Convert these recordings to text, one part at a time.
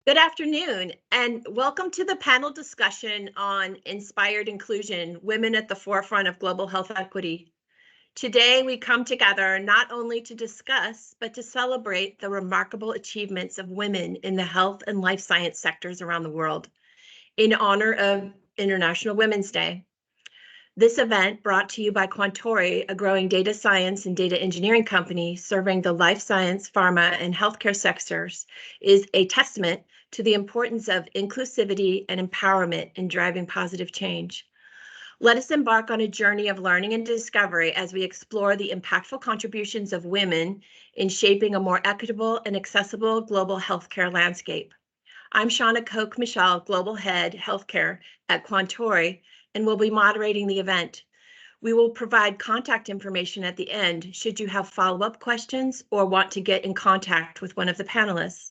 Good afternoon, and welcome to the panel discussion on Inspired Inclusion, Women at the Forefront of Global Health Equity. Today, we come together not only to discuss, but to celebrate the remarkable achievements of women in the health and life science sectors around the world in honor of International Women's Day. This event, brought to you by Quantori, a growing data science and data engineering company serving the life science, pharma, and healthcare sectors, is a testament to the importance of inclusivity and empowerment in driving positive change. Let us embark on a journey of learning and discovery as we explore the impactful contributions of women in shaping a more equitable and accessible global healthcare landscape. I'm Shauna Koch-Michel, Global Head Healthcare at Quantori, and will be moderating the event. We will provide contact information at the end should you have follow-up questions or want to get in contact with one of the panelists.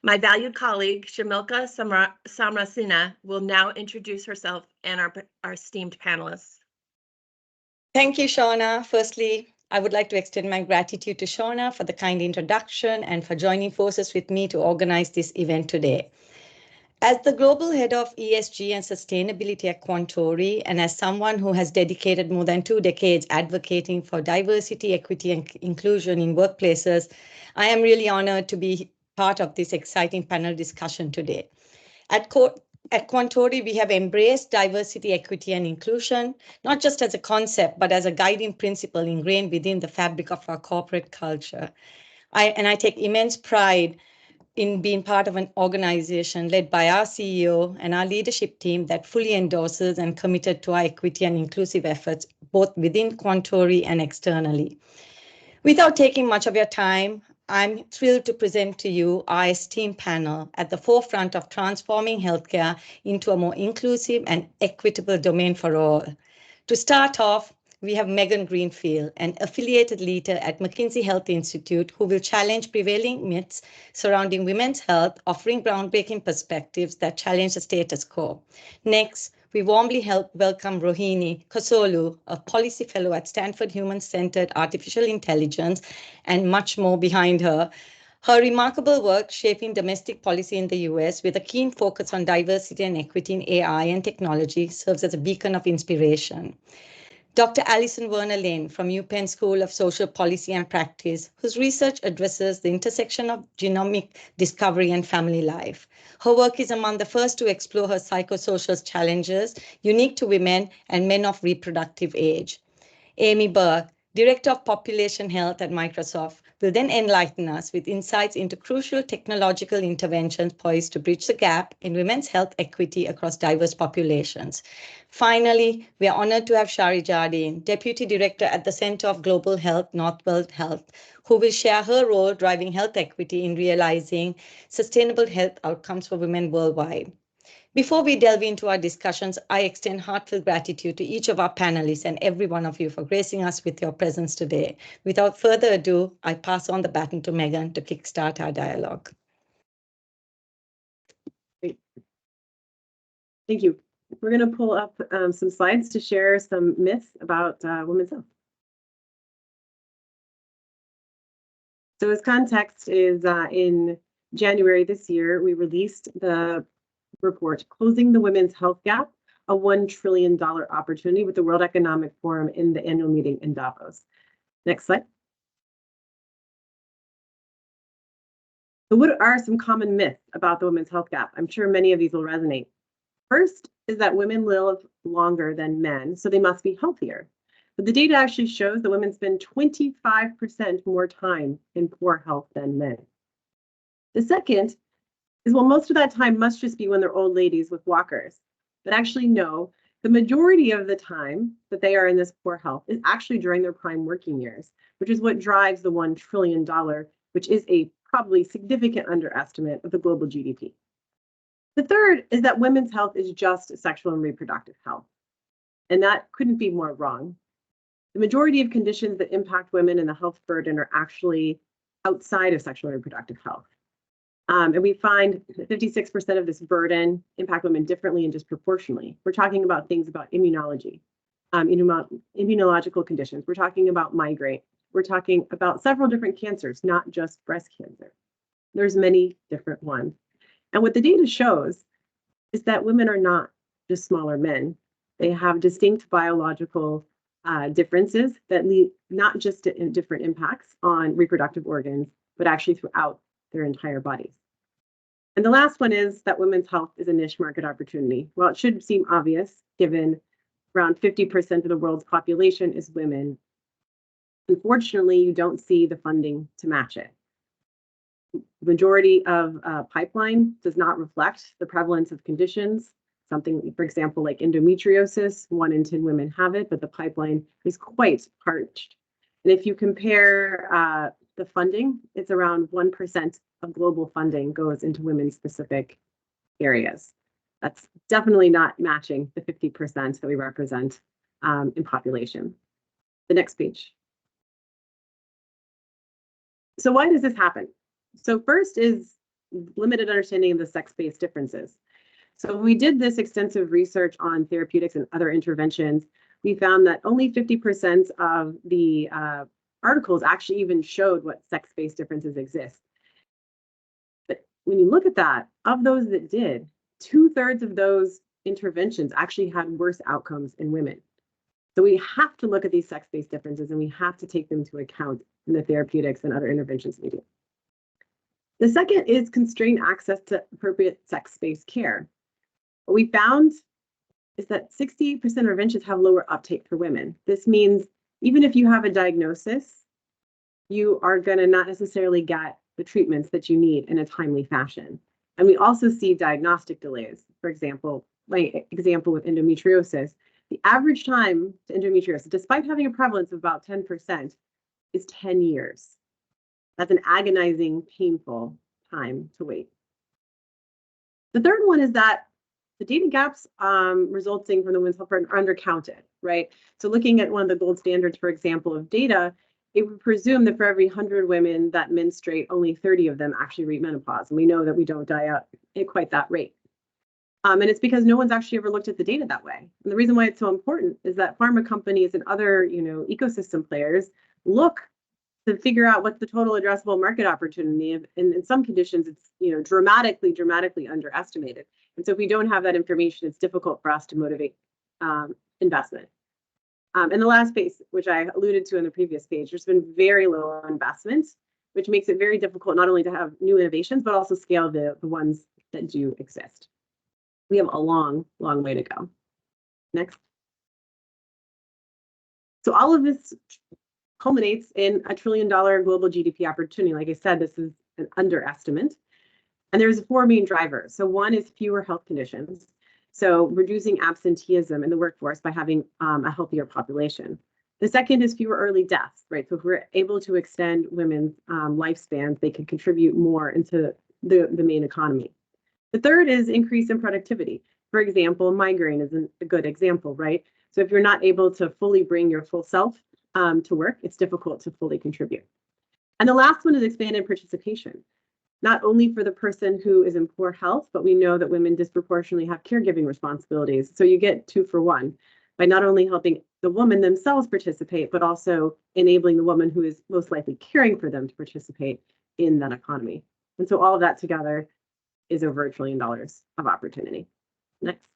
My valued colleague, Shamilka Samrasina, will now introduce herself and our esteemed panelists. Thank you, Shauna. Firstly, I would like to extend my gratitude to Shauna for the kind introduction and for joining forces with me to organize this event today. As the Global Head of ESG and Sustainability at Quantori, and as someone who has dedicated more than 2 decades advocating for diversity, equity, and inclusion in workplaces, I am really honored to be part of this exciting panel discussion today. At Quantori, we have embraced diversity, equity, and inclusion, not just as a concept, but as a guiding principle ingrained within the fabric of our corporate culture. I take immense pride in being part of an organization led by our CEO and our leadership team that fully endorses and committed to our equity and inclusive efforts, both within Quantori and externally. Without taking much of your time, I'm thrilled to present to you our esteemed panel at the forefront of transforming healthcare into a more inclusive and equitable domain for all. To start off, we have Megan Greenfield, an affiliated leader at McKinsey Health Institute, who will challenge prevailing myths surrounding women's health, offering groundbreaking perspectives that challenge the status quo. Next, we warmly welcome Rohini Kosoglu, a policy fellow at Stanford Human-Centered Artificial Intelligence, and much more behind her. Her remarkable work shaping domestic policy in the US with a keen focus on diversity and equity in AI and technology serves as a beacon of inspiration. Dr. Allison Werner-Lin from UPenn School of Social Policy and Practice, whose research addresses the intersection of genomic discovery and family life. Her work is among the first to explore her psychosocial challenges unique to women and men of reproductive age. Amy Berk, Director of Population Health at Microsoft, will then enlighten us with insights into crucial technological interventions poised to bridge the gap in women's health equity across diverse populations. Finally, we are honored to have Shari Jardine, Deputy Director at the Center of Global Health, Northwell Health, who will share her role driving health equity in realizing sustainable health outcomes for women worldwide. Before we delve into our discussions, I extend heartfelt gratitude to each of our panelists and every one of you for gracing us with your presence today. Without further ado, I pass on the baton to Megan to kickstart our dialogue. Great. Thank you. We're going to pull up some slides to share some myths about women's health. So as context is in January this year, we released the report, Closing the Women's Health Gap, a $1 trillion opportunity with the World Economic Forum in the annual meeting in Davos. Next slide. So what are some common myths about the women's health gap? I'm sure many of these will resonate. First is that women live longer than men, so they must be healthier. But the data actually shows that women spend 25% more time in poor health than men. The second is, well, most of that time must just be when they're old ladies with walkers. But actually, no, the majority of the time that they are in this poor health is actually during their prime working years, which is what drives the $1 trillion, which is a probably significant underestimate of the global GDP. The third is that women's health is just sexual and reproductive health. And that couldn't be more wrong. The majority of conditions that impact women and the health burden are actually outside of sexual and reproductive health. And we find that 56% of this burden impact women differently and disproportionately. We're talking about things about immunology, immunological conditions. We're talking about migraine. We're talking about several different cancers, not just breast cancer. There's many different ones. And what the data shows is that women are not just smaller men. They have distinct biological differences that lead not just to different impacts on reproductive organs, but actually throughout their entire bodies. And the last one is that women's health is a niche market opportunity. Well, it should seem obvious, given around 50% of the world's population is women. Unfortunately, you don't see the funding to match it. The majority of pipeline does not reflect the prevalence of conditions. Something, for example, like endometriosis, 1 in 10 women have it, but the pipeline is quite parched. And if you compare the funding, it's around 1% of global funding goes into women-specific areas. That's definitely not matching the 50% that we represent in population. The next page. So why does this happen? So first is limited understanding of the sex-based differences. So we did this extensive research on therapeutics and other interventions. We found that only 50% of the articles actually even showed what sex-based differences exist. But when you look at that, of those that did, 2/3 of those interventions actually had worse outcomes in women. So we have to look at these sex-based differences and we have to take them into account in the therapeutics and other interventions we do. The second is constrained access to appropriate sex-based care. What we found is that 68% of interventions have lower uptake for women. This means even if you have a diagnosis, you are going to not necessarily get the treatments that you need in a timely fashion. And we also see diagnostic delays. For example, my example with endometriosis, the average time to endometriosis, despite having a prevalence of about 10%, is 10 years. That's an agonizing, painful time to wait. The third one is that the data gaps resulting from the women's health program are undercounted, right? So looking at one of the gold standards, for example, of data, it would presume that for every 100 women that menstruate, only 30 of them actually reach menopause. And we know that we don't die out at quite that rate. And it's because no one's actually ever looked at the data that way. And the reason why it's so important is that pharma companies and other, ecosystem players look to figure out what's the total addressable market opportunity. And in some conditions, it's dramatically underestimated. And so if we don't have that information, it's difficult for us to motivate investment. And the last piece, which I alluded to in the previous page, there's been very low investment, which makes it very difficult not only to have new innovations, but also scale the ones that do exist. We have a long way to go. Next. So all of this culminates in $1 trillion global GDP opportunity. Like I said, this is an underestimate. And there's 4 main drivers. So one is fewer health conditions. So reducing absenteeism in the workforce by having a healthier population. The second is fewer early deaths, right? So if we're able to extend women's lifespans, they can contribute more into the main economy. The third is increase in productivity. For example, migraine is a good example, right? So if you're not able to fully bring your full self to work, it's difficult to fully contribute. And the last one is expanded participation, not only for the person who is in poor health, but we know that women disproportionately have caregiving responsibilities. So you get 2 for 1 by not only helping the woman themselves participate, but also enabling the woman who is most likely caring for them to participate in that economy. And so all of that together is over $1 trillion of opportunity. Next.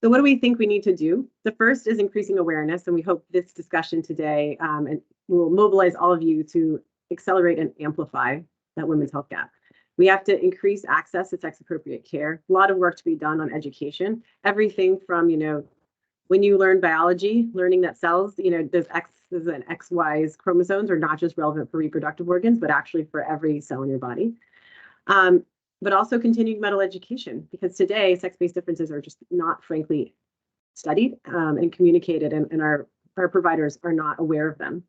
So what do we think we need to do? The first is increasing awareness, and we hope this discussion today and will mobilize all of you to accelerate and amplify that women's health gap. We have to increase access to sex-appropriate care. A lot of work to be done on education. Everything from, when you learn biology, learning that cells, does X's and XY's chromosomes are not just relevant for reproductive organs, but actually for every cell in your body. But also continued medical education, because today sex-based differences are just not, frankly, studied and communicated, and our providers are not aware of them.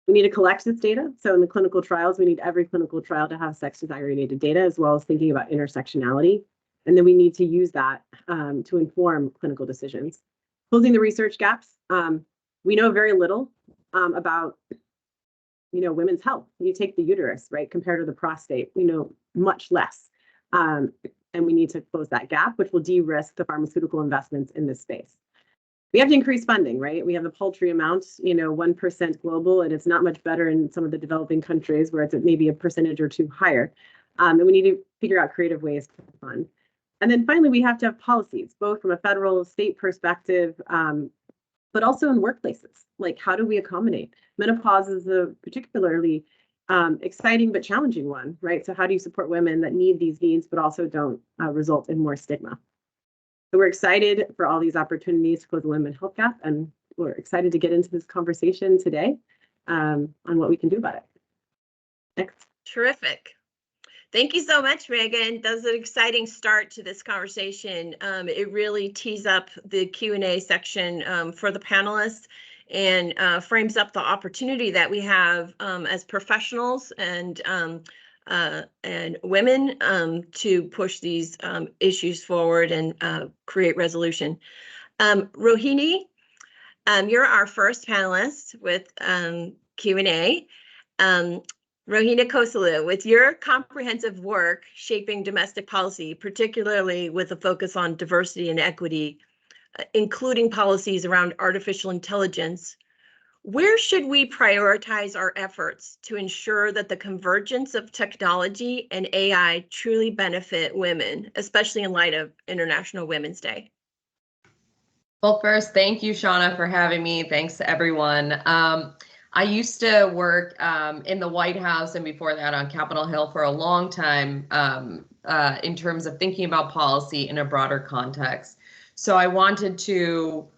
We need to collect this data. So in the clinical trials, we need every clinical trial to have sex desire-related data, as well as thinking about intersectionality. And then we need to use that to inform clinical decisions. Closing the research gaps. We know very little about women's health. You take the uterus, right, compared to the prostate, we know much less. And we need to close that gap, which will de-risk the pharmaceutical investments in this space. We have to increase funding, right? We have a paltry amount, 1% global, and it's not much better in some of the developing countries where it's maybe a percentage or two higher. And we need to figure out creative ways to fund. And then finally, we have to have policies, both from a federal, state perspective, but also in workplaces. Like, how do we accommodate? Menopause is a particularly exciting but challenging one, right? So how do you support women that need these needs, but also don't result in more stigma? So we're excited for all these opportunities to close the women's health gap, and we're excited to get into this conversation today on what we can do about it. Next. Terrific. Thank you so much, Megan. That was an exciting start to this conversation. It really tees up the Q&A section for the panelists and frames up the opportunity that we have as professionals and women to push these issues forward and create resolution. Rohini, you're our first panelist with Q&A. Rohini Kosoglu, with your comprehensive work shaping domestic policy, particularly with a focus on diversity and equity, including policies around artificial intelligence, where should we prioritize our efforts to ensure that the convergence of technology and AI truly benefit women, especially in light of International Women's Day? Well, first, thank you, Shauna, for having me. Thanks to everyone. I used to work in the White House and before that on Capitol Hill for a long time in terms of thinking about policy in a broader context. So I wanted to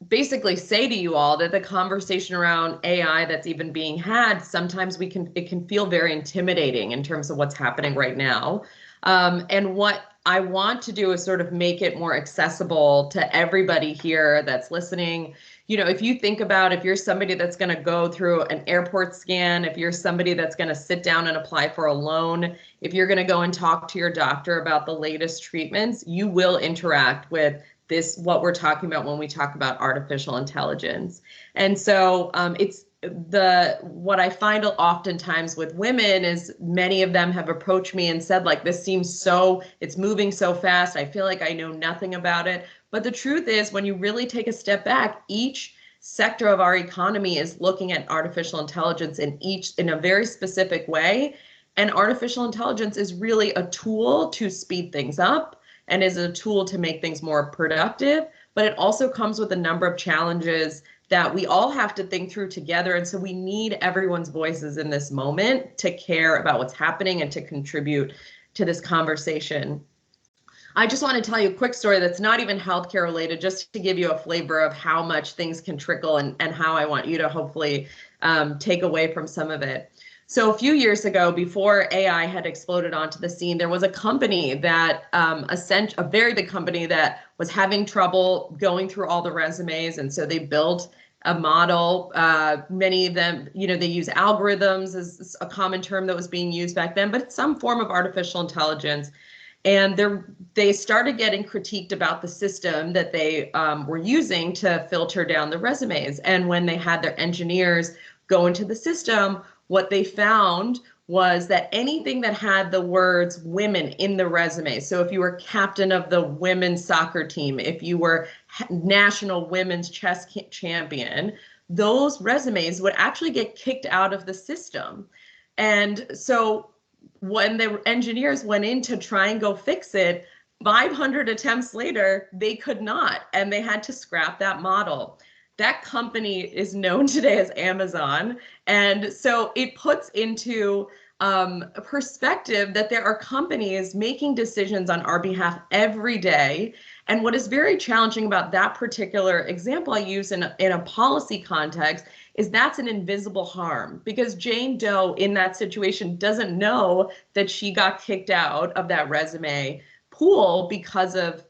basically say to you all that the conversation around AI that's even being had, sometimes it can feel very intimidating in terms of what's happening right now. And what I want to do is sort of make it more accessible to everybody here that's listening. If you think about, if you're somebody that's going to go through an airport scan, if you're somebody that's going to sit down and apply for a loan, if you're going to go and talk to your doctor about the latest treatments, you will interact with what we're talking about when we talk about artificial intelligence. And so what I find oftentimes with women is many of them have approached me and said, like, this seems it's moving so fast. I feel like I know nothing about it. But the truth is, when you really take a step back, each sector of our economy is looking at artificial intelligence in a very specific way. And artificial intelligence is really a tool to speed things up and is a tool to make things more productive. But it also comes with a number of challenges that we all have to think through together. And so we need everyone's voices in this moment to care about what's happening and to contribute to this conversation. I just want to tell you a quick story that's not even healthcare related, just to give you a flavor of how much things can trickle and how I want you to hopefully take away from some of it. So a few years ago, before AI had exploded onto the scene, there was a company that, a very big company that was having trouble going through all the resumes. And so they built a model. Many of them, they use algorithms as a common term that was being used back then, but it's some form of artificial intelligence. And they started getting critiqued about the system that they were using to filter down the resumes. And when they had their engineers go into the system, what they found was that anything that had the words women in the resume, so if you were captain of the women's soccer team, if you were national women's chess champion, those resumes would actually get kicked out of the system. And so when the engineers went in to try and go fix it, 500 attempts later, they could not, and they had to scrap that model. That company is known today as Amazon. And so it puts into a perspective that there are companies making decisions on our behalf every day. And what is very challenging about that particular example I use in a policy context is that's an invisible harm, because Jane Doe in that situation doesn't know that she got kicked out of that resume pool because of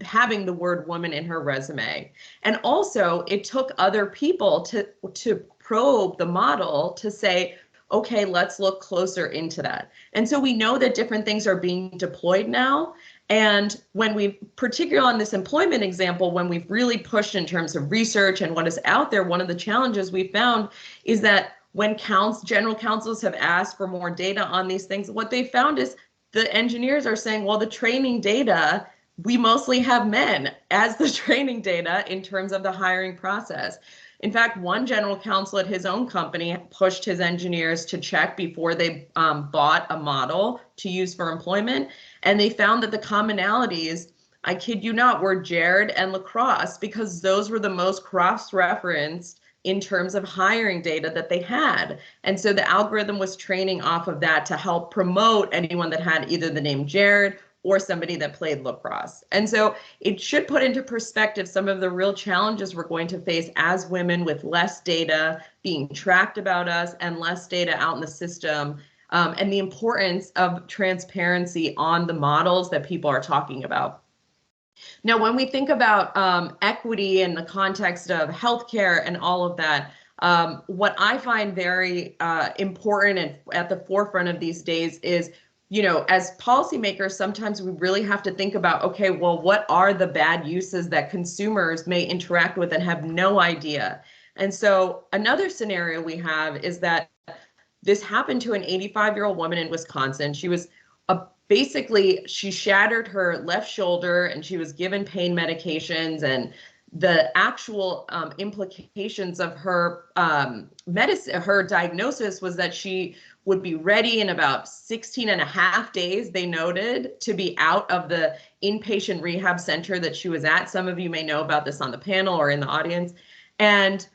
having the word woman in her resume. And also it took other people to probe the model to say, okay, let's look closer into that. And so we know that different things are being deployed now. And when we, particularly on this employment example, when we've really pushed in terms of research and what is out there, one of the challenges we found is that when general counsels have asked for more data on these things, what they found is the engineers are saying, well, the training data we mostly have men as the training data in terms of the hiring process. In fact, one general counsel at his own company pushed his engineers to check before they bought a model to use for employment. And they found that the commonalities, I kid you not, were Jared and Lacrosse, because those were the most cross-referenced in terms of hiring data that they had. And so the algorithm was training off of that to help promote anyone that had either the name Jared or somebody that played lacrosse. And so it should put into perspective some of the real challenges we're going to face as women with less data being tracked about us and less data out in the system, and the importance of transparency on the models that people are talking about. Now, when we think about equity in the context of healthcare and all of that, what I find very important and at the forefront of these days is, as policymakers, sometimes we really have to think about, okay, well, what are the bad uses that consumers may interact with and have no idea? And so another scenario we have is that this happened to an 85-year-old woman in Wisconsin. She was basically, she shattered her left shoulder and she was given pain medications, and the actual implications of her her diagnosis was that she would be ready in about 16 and a half days, they noted, to be out of the inpatient rehab center that she was at. Some of you may know about this on the panel or in the audience. And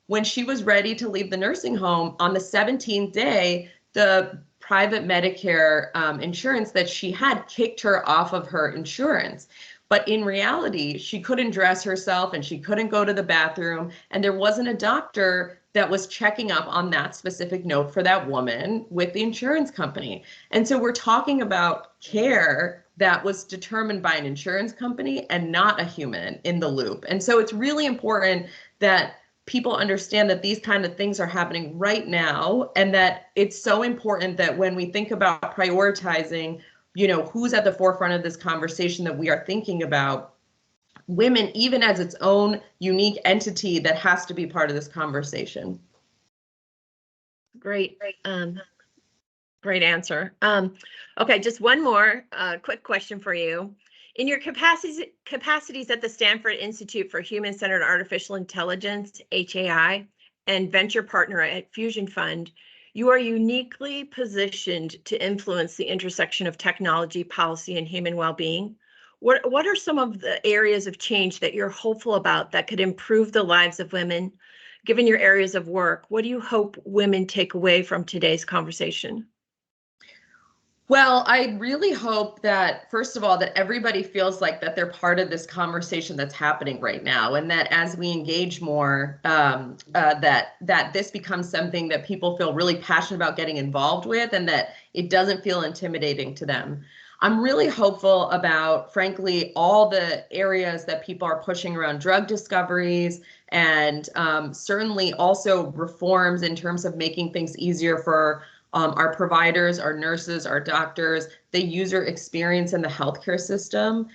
when she was ready to leave the nursing home, on the 17th day, the private Medicare insurance that she had kicked her off of her insurance. But in reality, she couldn't dress herself and she couldn't go to the bathroom, and there wasn't a doctor that was checking up on that specific note for that woman with the insurance company. And so we're talking about care that was determined by an insurance company and not a human in the loop. And so it's really important that people understand that these kind of things are happening right now, and that it's so important that when we think about prioritizing, who's at the forefront of this conversation, that we are thinking about women even as its own unique entity that has to be part of this conversation. Great. Great answer. Okay, just one more quick question for you. In your capacities at the Stanford Institute for Human-Centered Artificial Intelligence, HAI, and venture partner at Fusion Fund, you are uniquely positioned to influence the intersection of technology, policy, and human well-being. What are some of the areas of change that you're hopeful about that could improve the lives of women? Given your areas of work, what do you hope women take away from today's conversation? Well, I really hope that, first of all, that everybody feels like that they're part of this conversation that's happening right now, and that as we engage more, that this becomes something that people feel really passionate about getting involved with, and that it doesn't feel intimidating to them. I'm really hopeful about, frankly, all the areas that people are pushing around drug discoveries, and certainly also reforms in terms of making things easier for our providers, our nurses, our doctors, the user experience in the healthcare system.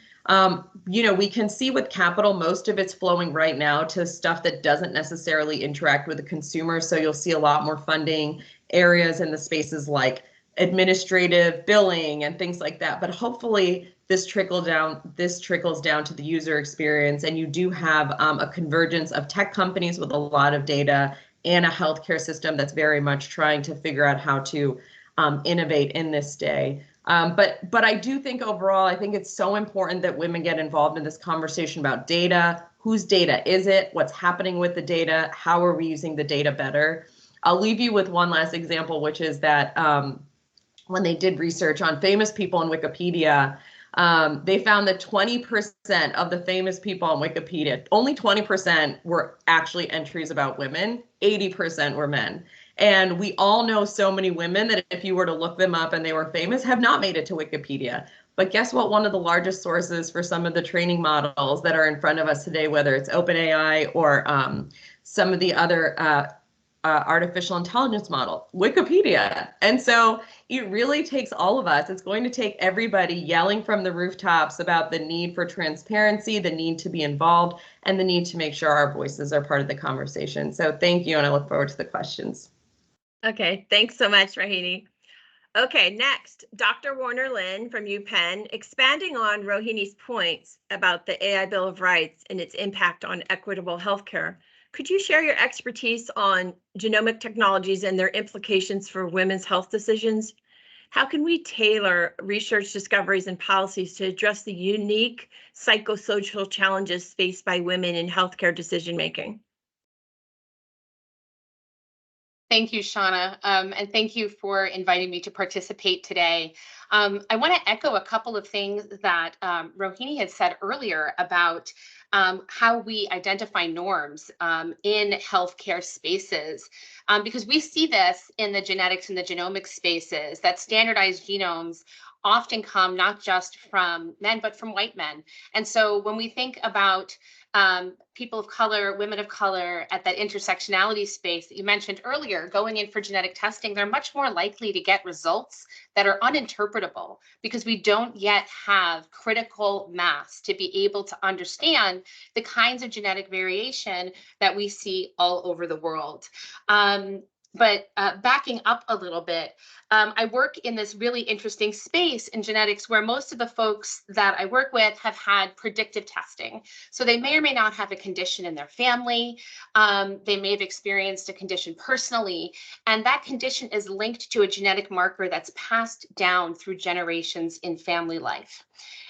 We can see with capital, most of it's flowing right now to stuff that doesn't necessarily interact with the consumer. So you'll see a lot more funding areas in the spaces like administrative billing and things like that. But hopefully this trickles down to the user experience, and you do have a convergence of tech companies with a lot of data and a healthcare system that's very much trying to figure out how to innovate in this day. But I do think overall, I think it's so important that women get involved in this conversation about data. Whose data is it? What's happening with the data? How are we using the data better? I'll leave you with one last example, which is that when they did research on famous people in Wikipedia, they found that 20% of the famous people on Wikipedia, only 20% were actually entries about women, 80% were men. And we all know so many women that if you were to look them up and they were famous, have not made it to Wikipedia. But guess what? One of the largest sources for some of the training models that are in front of us today, whether it's OpenAI or some of the other artificial intelligence model, Wikipedia. And so it really takes all of us. It's going to take everybody yelling from the rooftops about the need for transparency, the need to be involved, and the need to make sure our voices are part of the conversation. So thank you, and I look forward to the questions. Okay, thanks so much, Rohini. Okay, next, Dr. Werner-Lin from UPenn, expanding on Rohini's points about the AI Bill of Rights and its impact on equitable healthcare. Could you share your expertise on genomic technologies and their implications for women's health decisions? How can we tailor research discoveries and policies to address the unique psychosocial challenges faced by women in healthcare decision-making? Thank you, Shauna, and thank you for inviting me to participate today. I want to echo a couple of things that Rohini had said earlier about how we identify norms in healthcare spaces, because we see this in the genetics and the genomic spaces, that standardized genomes often come not just from men, but from white men. And so when we think about people of color, women of color at that intersectionality space that you mentioned earlier, going in for genetic testing, they're much more likely to get results that are uninterpretable because we don't yet have critical mass to be able to understand the kinds of genetic variation that we see all over the world. But backing up a little bit, I work in this really interesting space in genetics where most of the folks that I work with have had predictive testing. So they may or may not have a condition in their family. They may have experienced a condition personally, and that condition is linked to a genetic marker that's passed down through generations in family life.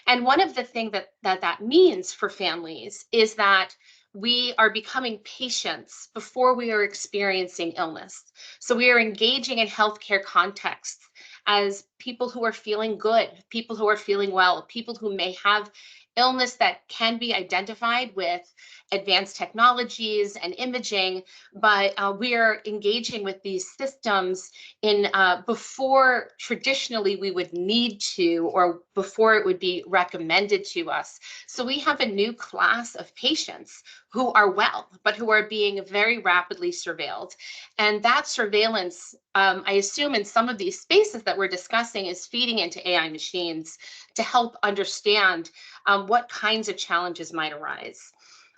And one of the things that means for families is that we are becoming patients before we are experiencing illness. So we are engaging in healthcare contexts as people who are feeling good, people who are feeling well, people who may have illness that can be identified with advanced technologies and imaging, but we are engaging with these systems in before traditionally we would need to, or before it would be recommended to us. So we have a new class of patients who are well, but who are being very rapidly surveilled. And that surveillance, I assume in some of these spaces that we're discussing, is feeding into AI machines to help understand what kinds of challenges might arise.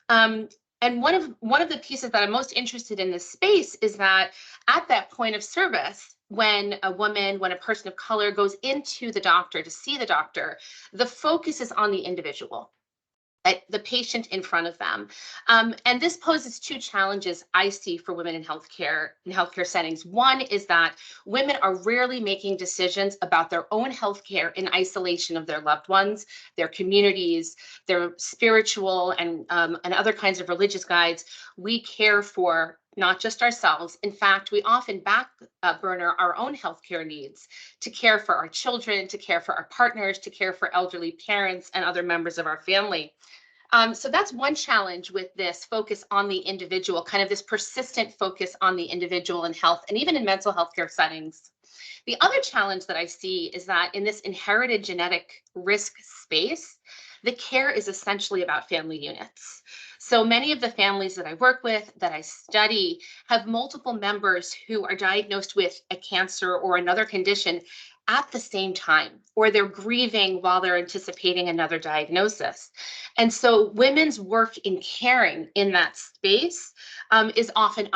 And one of the pieces that I'm most interested in this space is that at that point of service, when a person of color goes into the doctor to see the doctor, the focus is on the individual, the patient in front of them. And this poses two challenges I see for women in healthcare settings. One is that women are rarely making decisions about their own healthcare in isolation of their loved ones, their communities, their spiritual and other kinds of religious guides. We care for not just ourselves. In fact, we often back burner our own healthcare needs to care for our children, to care for our partners, to care for elderly parents and other members of our family. So that's one challenge with this focus on the individual, kind of this persistent focus on the individual in health and even in mental health care settings. The other challenge that I see is that in this inherited genetic risk space, the care is essentially about family units. So many of the families that I work with, that I study, have multiple members who are diagnosed with a cancer or another condition at the same time, or they're grieving while they're anticipating another diagnosis. And so women's work in caring in that space is often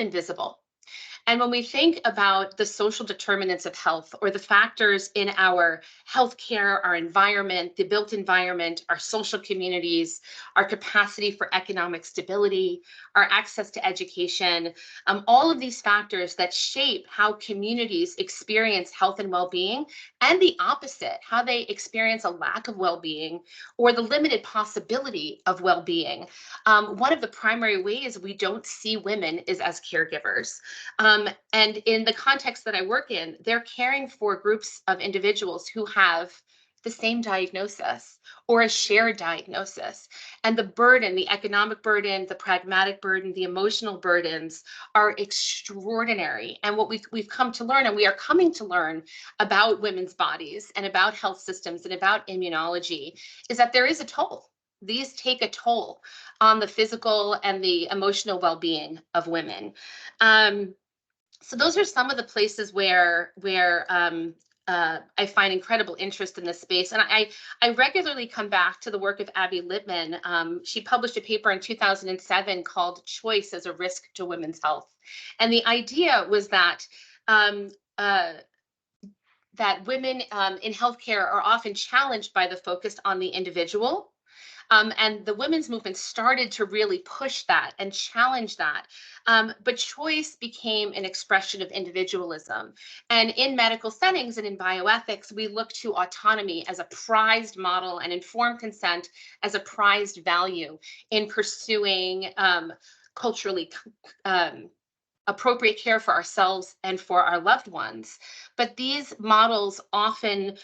invisible. And when we think about the social determinants of health, or the factors in our healthcare, our environment, the built environment, our social communities, our capacity for economic stability, our access to education, all of these factors that shape how communities experience health and well-being, and the opposite, how they experience a lack of well-being or the limited possibility of well-being. One of the primary ways we don't see women is as caregivers. And in the context that I work in, they're caring for groups of individuals who have the same diagnosis or a shared diagnosis. And the burden, the economic burden, the pragmatic burden, the emotional burdens are extraordinary. And what we've come to learn, and we are coming to learn about women's bodies and about health systems and about immunology, is that there is a toll. These take a toll on the physical and the emotional well-being of women. So those are some of the places where I find incredible interest in this space. And I regularly come back to the work of Abby Lippman. She published a paper in 2007 called Choice as a Risk to Women's Health. And the idea was that that women in healthcare are often challenged by the focus on the individual. And the women's movement started to really push that and challenge that. But choice became an expression of individualism. And in medical settings and in bioethics, we look to autonomy as a prized model and informed consent as a prized value in pursuing culturally appropriate care for ourselves and for our loved ones. But these models often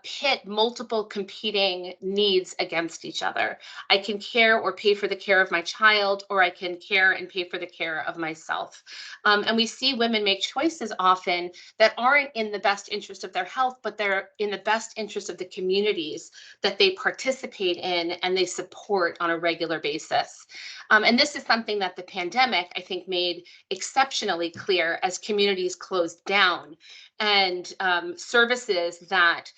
pit multiple competing needs against each other. I can care or pay for the care of my child, or I can care and pay for the care of myself. And we see women make choices often that aren't in the best interest of their health, but they're in the best interest of the communities that they participate in and they support on a regular basis. And this is something that the pandemic, I think, made exceptionally clear as communities closed down, and services that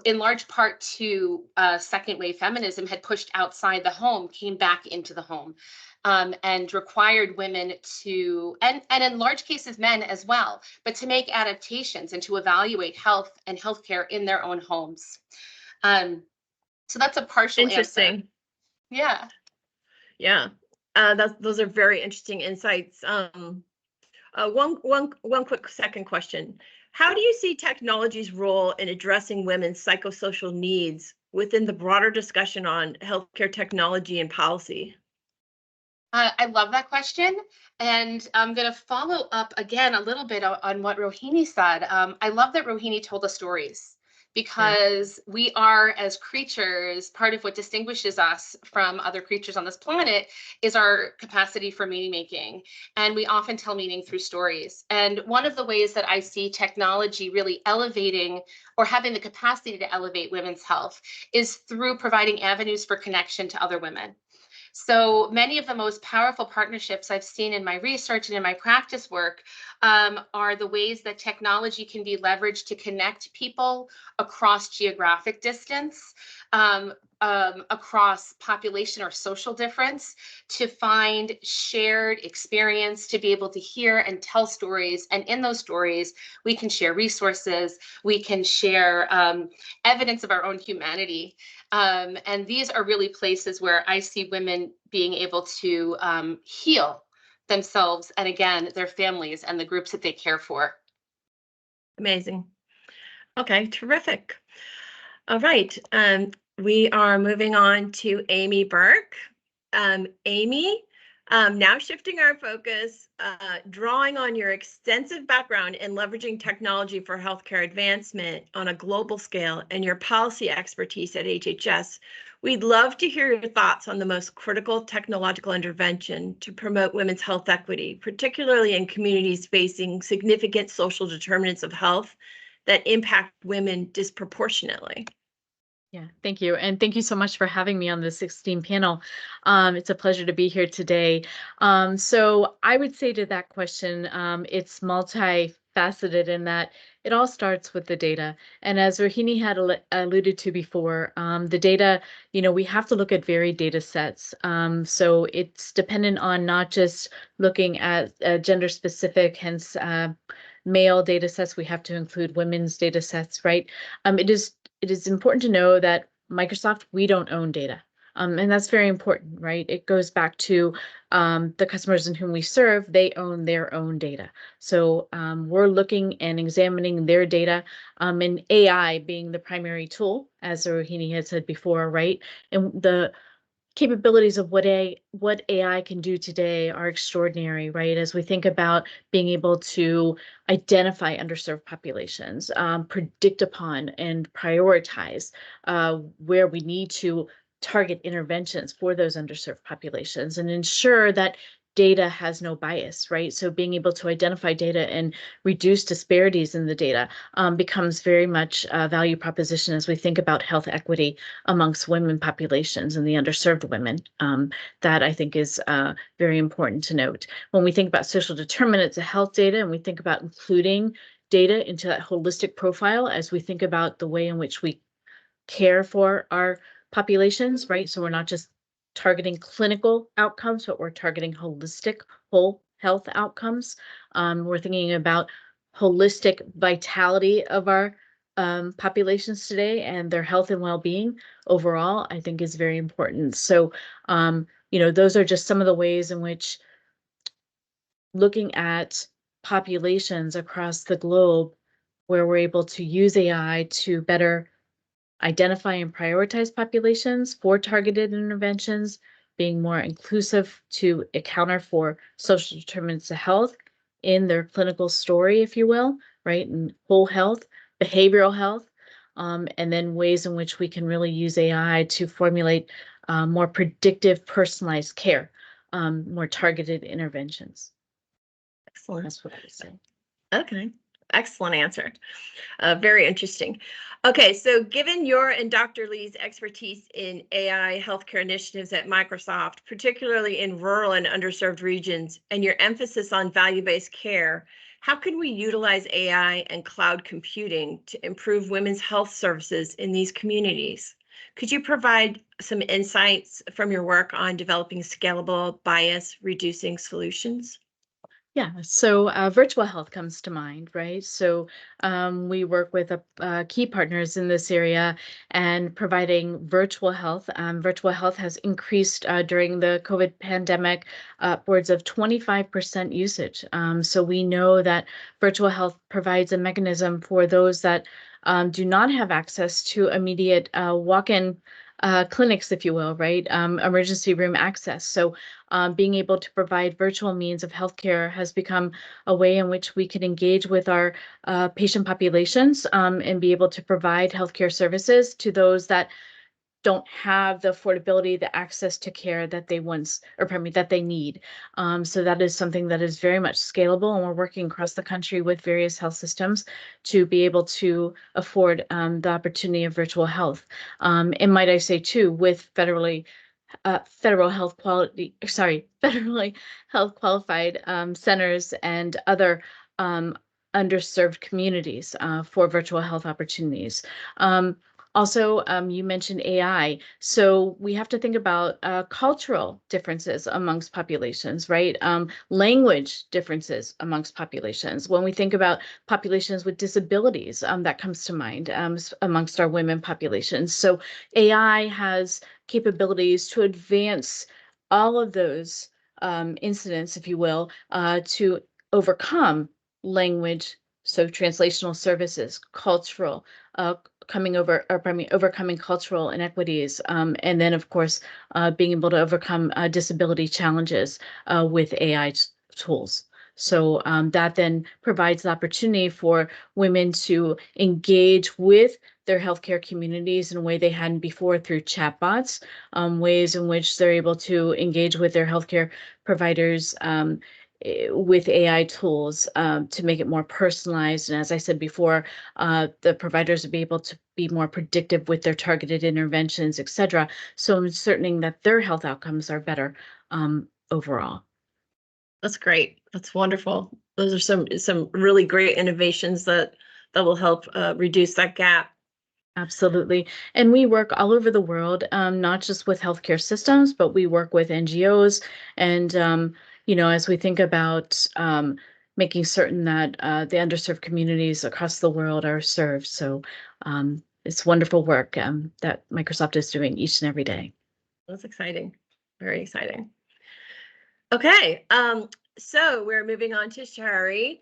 in large part to second wave feminism had pushed outside the home came back into the home, and required women to, and in large cases men as well, but to make adaptations and to evaluate health and healthcare in their own homes. So that's a partial Interesting. answer. Yeah. Yeah, those are very interesting insights. One quick second question. How do you see technology's role in addressing women's psychosocial needs within the broader discussion on healthcare technology and policy? I love that question. And I'm going to follow up again a little bit on what Rohini said. I love that Rohini told us stories, because we are, as creatures, part of what distinguishes us from other creatures on this planet is our capacity for meaning making. And we often tell meaning through stories. And one of the ways that I see technology really elevating or having the capacity to elevate women's health is through providing avenues for connection to other women. So many of the most powerful partnerships I've seen in my research and in my practice work are the ways that technology can be leveraged to connect people across geographic distance, across population or social difference, to find shared experience, to be able to hear and tell stories. And in those stories, we can share resources, we can share evidence of our own humanity. And these are really places where I see women being able to heal themselves and, again, their families and the groups that they care for. Amazing. Okay, terrific. All right, we are moving on to Amy Berk. Amy, now shifting our focus, drawing on your extensive background in leveraging technology for healthcare advancement on a global scale and your policy expertise at HHS, we'd love to hear your thoughts on the most critical technological intervention to promote women's health equity, particularly in communities facing significant social determinants of health that impact women disproportionately. Yeah, thank you. And thank you so much for having me on this esteemed panel. It's a pleasure to be here today. So I would say to that question, it's multifaceted in that it all starts with the data. And as Rohini had alluded to before, the data, we have to look at varied data sets. So it's dependent on not just looking at gender specific, hence male data sets, we have to include women's data sets, right? It is important to know that Microsoft, we don't own data. And that's very important, right? It goes back to the customers in whom we serve, they own their own data. So we're looking and examining their data, and AI being the primary tool, as Rohini had said before, right? And the capabilities of what AI can do today are extraordinary, right? As we think about being able to identify underserved populations, predict upon and prioritize where we need to target interventions for those underserved populations and ensure that data has no bias, right? So being able to identify data and reduce disparities in the data becomes very much a value proposition as we think about health equity amongst women populations and the underserved women. That I think is very important to note. When we think about social determinants of health data and we think about including data into that holistic profile as we think about the way in which we care for our populations, right? So we're not just targeting clinical outcomes, but we're targeting holistic whole health outcomes. We're thinking about holistic vitality of our populations today and their health and well-being overall, I think is very important. So, those are just some of the ways in which looking at populations across the globe where we're able to use AI to better identify and prioritize populations for targeted interventions, being more inclusive to encounter for social determinants of health in their clinical story, if you will, right? And whole health, behavioral health, and then ways in which we can really use AI to formulate more predictive, personalized care, more targeted interventions. Excellent. That's what I would say. Okay, excellent answer. Very interesting. Okay, so given your and Dr. Lee's expertise in AI healthcare initiatives at Microsoft, particularly in rural and underserved regions, and your emphasis on value-based care, how can we utilize AI and cloud computing to improve women's health services in these communities? Could you provide some insights from your work on developing scalable, bias-reducing solutions? Yeah, so virtual health comes to mind, right? So we work with key partners in this area and providing virtual health. Virtual health has increased during the COVID pandemic, upwards of 25% usage. So we know that virtual health provides a mechanism for those that do not have access to immediate walk-in clinics, if you will, right? Emergency room access. So being able to provide virtual means of healthcare has become a way in which we can engage with our patient populations and be able to provide healthcare services to those that don't have the affordability, the access to care that they that they need. So that is something that is very much scalable, and we're working across the country with various health systems to be able to afford the opportunity of virtual health. And might I say too, with federally health qualified centers and other underserved communities for virtual health opportunities. Also, you mentioned AI. So we have to think about cultural differences amongst populations, right? Language differences amongst populations. When we think about populations with disabilities, that comes to mind amongst our women populations. So AI has capabilities to advance all of those incidents, if you will, to overcome language, so translational services, cultural, overcoming cultural inequities, and then of course being able to overcome disability challenges with AI tools. So that then provides the opportunity for women to engage with their healthcare communities in a way they hadn't before through chatbots, ways in which they're able to engage with their healthcare providers with AI tools to make it more personalized. And as I said before, the providers will be able to be more predictive with their targeted interventions, et cetera. So I'm certain that their health outcomes are better overall. That's great. That's wonderful. Those are some really great innovations that will help reduce that gap. Absolutely. And we work all over the world, not just with healthcare systems, but we work with NGOs. And, as we think about making certain that the underserved communities across the world are served. So it's wonderful work that Microsoft is doing each and every day. That's exciting. Very exciting. Okay. So we're moving on to Sherry.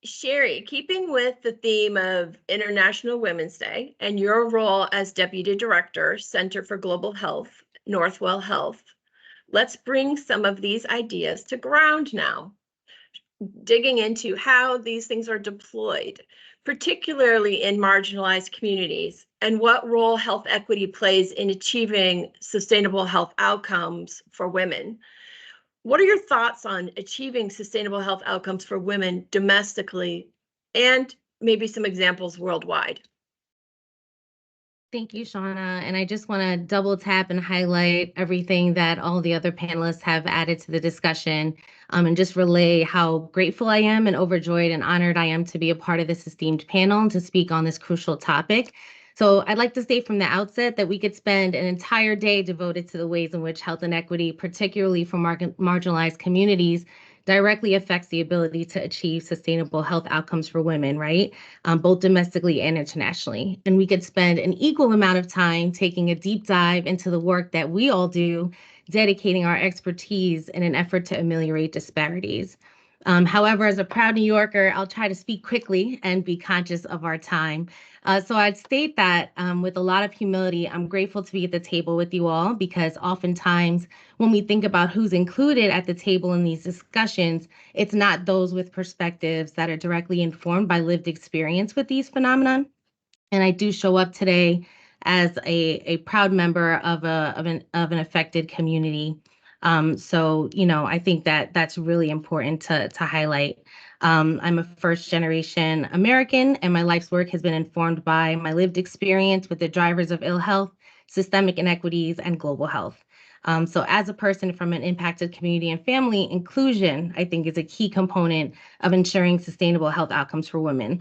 Sherry, keeping with the theme of International Women's Day and your role as Deputy Director, Center for Global Health, Northwell Health, let's bring some of these ideas to ground now, digging into how these things are deployed, particularly in marginalized communities, and what role health equity plays in achieving sustainable health outcomes for women. What are your thoughts on achieving sustainable health outcomes for women domestically and maybe some examples worldwide? Thank you, Shauna. And I just want to double tap and highlight everything that all the other panelists have added to the discussion and just relay how grateful I am and overjoyed and honored I am to be a part of this esteemed panel and to speak on this crucial topic. So I'd like to state from the outset that we could spend an entire day devoted to the ways in which health inequity, particularly for marginalized communities, directly affects the ability to achieve sustainable health outcomes for women, right? Both domestically and internationally. And we could spend an equal amount of time taking a deep dive into the work that we all do, dedicating our expertise in an effort to ameliorate disparities. However, as a proud New Yorker, I'll try to speak quickly and be conscious of our time. So I'd state that with a lot of humility, I'm grateful to be at the table with you all, because oftentimes when we think about who's included at the table in these discussions, it's not those with perspectives that are directly informed by lived experience with these phenomena. And I do show up today as a proud member of an affected community. So, I think that that's really important to highlight. I'm a first generation American, and my life's work has been informed by my lived experience with the drivers of ill health, systemic inequities, and global health. So as a person from an impacted community and family, inclusion, I think, is a key component of ensuring sustainable health outcomes for women.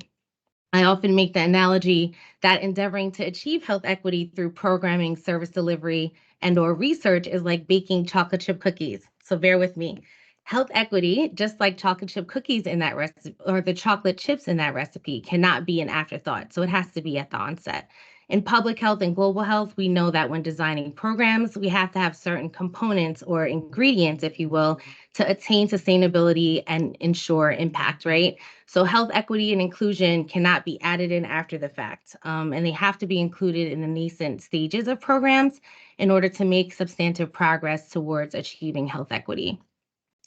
I often make the analogy that endeavoring to achieve health equity through programming, service delivery, and/or research is like baking chocolate chip cookies. So bear with me. Health equity, just like chocolate chip cookies in that recipe, or the chocolate chips in that recipe, cannot be an afterthought. So it has to be at the onset. In public health and global health, we know that when designing programs, we have to have certain components or ingredients, if you will, to attain sustainability and ensure impact, right? So health equity and inclusion cannot be added in after the fact, and they have to be included in the nascent stages of programs in order to make substantive progress towards achieving health equity.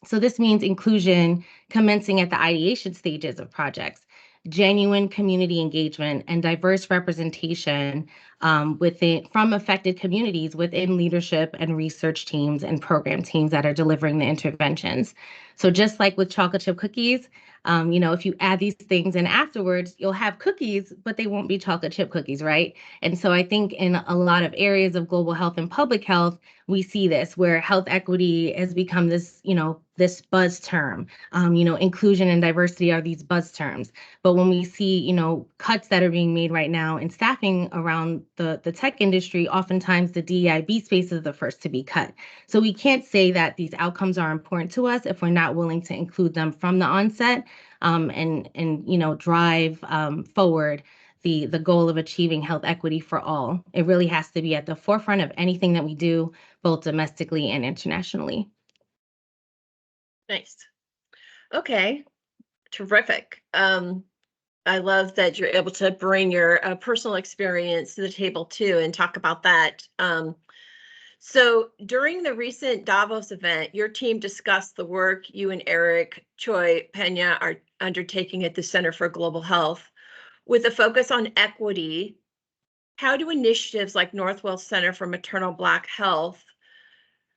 So this means inclusion commencing at the ideation stages of projects, genuine community engagement, and diverse representation from affected communities within leadership and research teams and program teams that are delivering the interventions. So just like with chocolate chip cookies, if you add these things in afterwards, you'll have cookies, but they won't be chocolate chip cookies, right? And so I think in a lot of areas of global health and public health, we see this where health equity has become this, this buzz term. Inclusion and diversity are these buzz terms. But when we see, cuts that are being made right now in staffing around the tech industry, oftentimes the DEIB space is the first to be cut. So we can't say that these outcomes are important to us if we're not willing to include them from the onset and drive forward the goal of achieving health equity for all. It really has to be at the forefront of anything that we do, both domestically and internationally. Nice. Okay, terrific. I love that you're able to bring your personal experience to the table too and talk about that. So during the recent Davos event, your team discussed the work you and Eric Choi Pena are undertaking at the Center for Global Health with a focus on equity. How do initiatives like Northwell Center for Maternal Black Health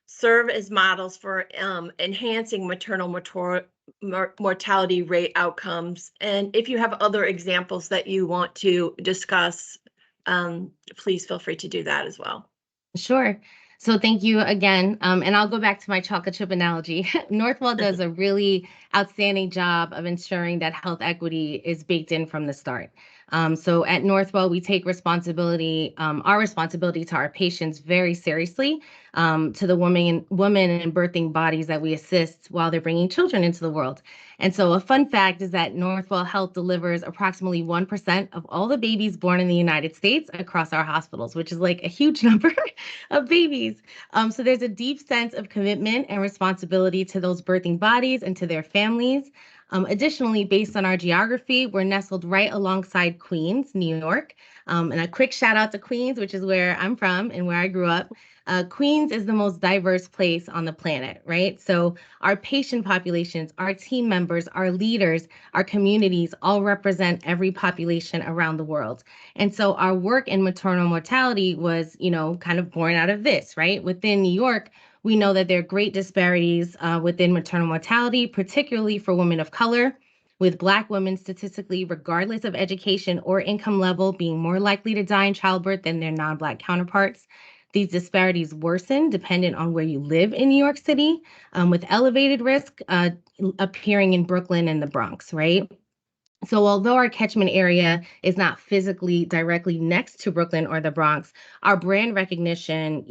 serve as models for enhancing maternal mortality rate outcomes? And if you have other examples that you want to discuss, please feel free to do that as well. Sure. So thank you again. And I'll go back to my chocolate chip analogy. Northwell does a really outstanding job of ensuring that health equity is baked in from the start. So at Northwell, we take responsibility, our responsibility to our patients very seriously, to the women and birthing bodies that we assist while they're bringing children into the world. And so a fun fact is that Northwell Health delivers approximately 1% of all the babies born in the United States across our hospitals, which is like a huge number of babies. So there's a deep sense of commitment and responsibility to those birthing bodies and to their families. Additionally, based on our geography, we're nestled right alongside Queens, New York. And a quick shout out to Queens, which is where I'm from and where I grew up. Queens is the most diverse place on the planet, right? So our patient populations, our team members, our leaders, our communities all represent every population around the world. And so our work in maternal mortality was, kind of born out of this, right? Within New York, we know that there are great disparities within maternal mortality, particularly for women of color, with Black women statistically, regardless of education or income level, being more likely to die in childbirth than their non-Black counterparts. These disparities worsen dependent on where you live in New York City, with elevated risk appearing in Brooklyn and the Bronx, right? So although our catchment area is not physically directly next to Brooklyn or the Bronx, our brand recognition,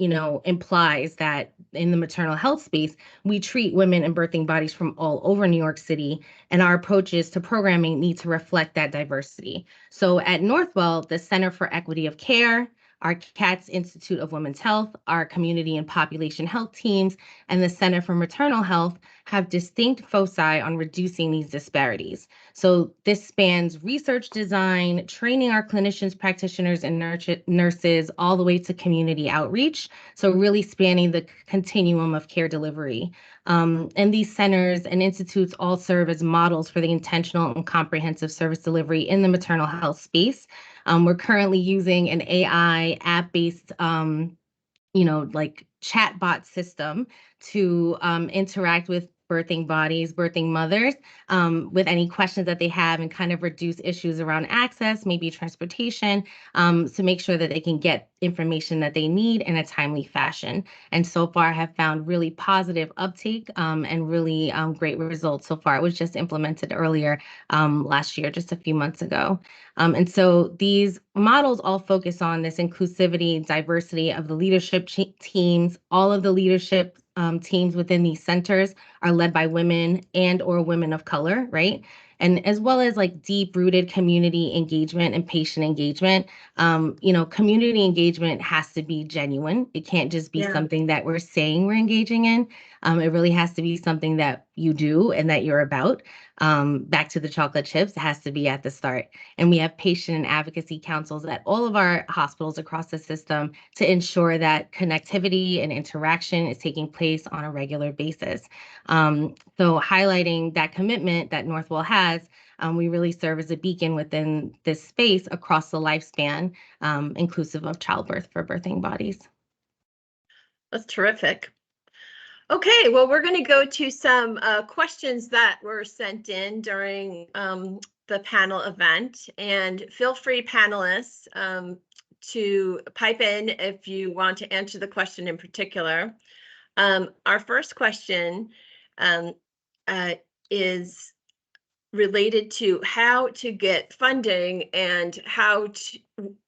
implies that in the maternal health space, we treat women and birthing bodies from all over New York City, and our approaches to programming need to reflect that diversity. So at Northwell, the Center for Equity of Care, our CATS Institute of Women's Health, our community and population health teams, and the Center for Maternal Health have distinct foci on reducing these disparities. So this spans research design, training our clinicians, practitioners, and nurses, all the way to community outreach. So really spanning the continuum of care delivery. And these centers and institutes all serve as models for the intentional and comprehensive service delivery in the maternal health space. We're currently using an AI app-based chatbot system to interact with birthing bodies, birthing mothers, with any questions that they have, and kind of reduce issues around access, maybe transportation, to make sure that they can get information that they need in a timely fashion. And so far have found really positive uptake and really great results so far. It was just implemented earlier last year, just a few months ago. And so these models all focus on this inclusivity, diversity of the leadership teams. All of the leadership teams within these centers are led by women and or women of color, right? And as well as like deep-rooted community engagement and patient engagement. Community engagement has to be genuine. It can't just be something that we're saying we're engaging in. It really has to be something that you do and that you're about. Back to the chocolate chips, it has to be at the start. And we have patient and advocacy councils at all of our hospitals across the system to ensure that connectivity and interaction is taking place on a regular basis. So highlighting that commitment that Northwell has, we really serve as a beacon within this space across the lifespan, inclusive of childbirth for birthing bodies. That's terrific. Okay, well, we're going to go to some questions that were sent in during the panel event, and feel free, panelists, to pipe in if you want to answer the question in particular. Our first question is related to how to get funding and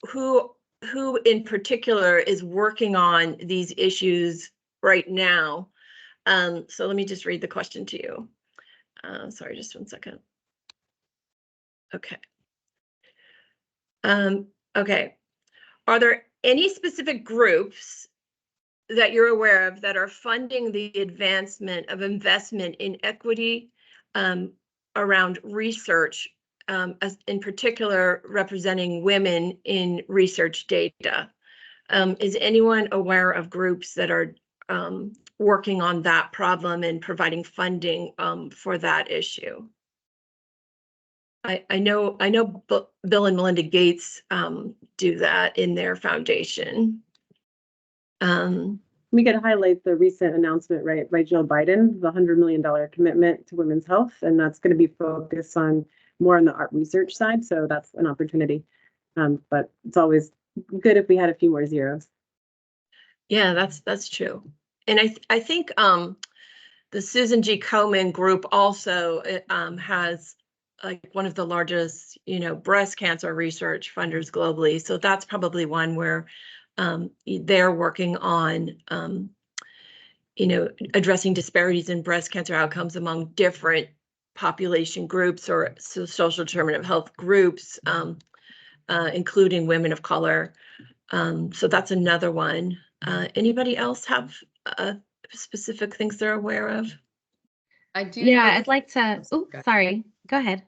who in particular is working on these issues right now. So let me just read the question to you. Sorry, just 1 second. Okay. Okay. Are there any specific groups that you're aware of that are funding the advancement of investment in equity around research, as in particular representing women in research data? Is anyone aware of groups that are working on that problem and providing funding for that issue? I know Bill and Melinda Gates do that in their foundation. We could highlight the recent announcement, right, by Joe Biden, the $100 million commitment to women's health, and that's going to be focused on more on the art research side. So that's an opportunity, but it's always good if we had a few more zeros. Yeah, that's true. And I think the Susan G. Komen group also has like one of the largest, breast cancer research funders globally. So that's probably one where they're working on, addressing disparities in breast cancer outcomes among different population groups or social determinant of health groups, including women of color. So that's another one. Anybody else have specific things they're aware of? I do. Yeah, I'd like to. Oh, sorry. Go ahead.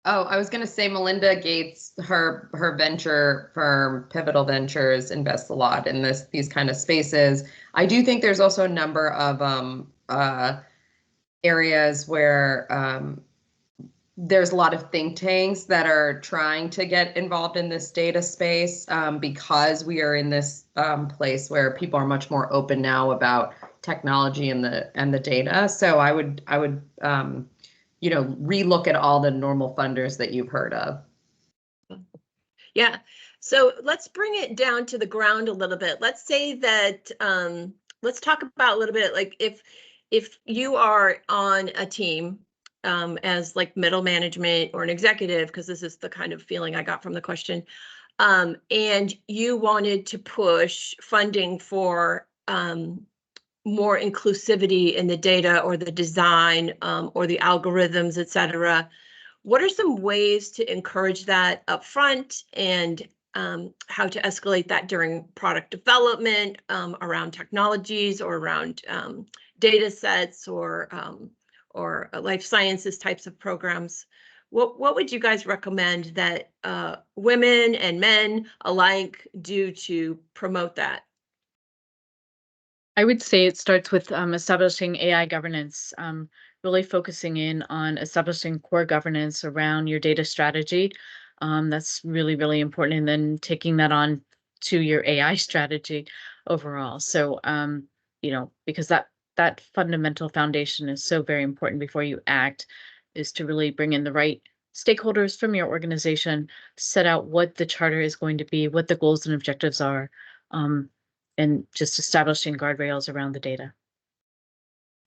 Oh, I was going to say Melinda Gates, her venture firm, Pivotal Ventures, invests a lot in these kind of spaces. I do think there's also a number of areas where there's a lot of think tanks that are trying to get involved in this data space because we are in this place where people are much more open now about technology and the data. So I would relook at all the normal funders that you've heard of. Yeah. So let's bring it down to the ground a little bit. Let's say that, let's talk about a little bit, like if you are on a team as like middle management or an executive, because this is the kind of feeling I got from the question. And you wanted to push funding for more inclusivity in the data or the design or the algorithms, et cetera. What are some ways to encourage that upfront, and how to escalate that during product development around technologies or around data sets or life sciences types of programs? What would you guys recommend that women and men alike do to promote that? I would say it starts with establishing AI governance, really focusing in on establishing core governance around your data strategy. That's really, really important. And then taking that on to your AI strategy overall. So, because that fundamental foundation is so very important before you act, is to really bring in the right stakeholders from your organization, set out what the charter is going to be, what the goals and objectives are. And just establishing guardrails around the data.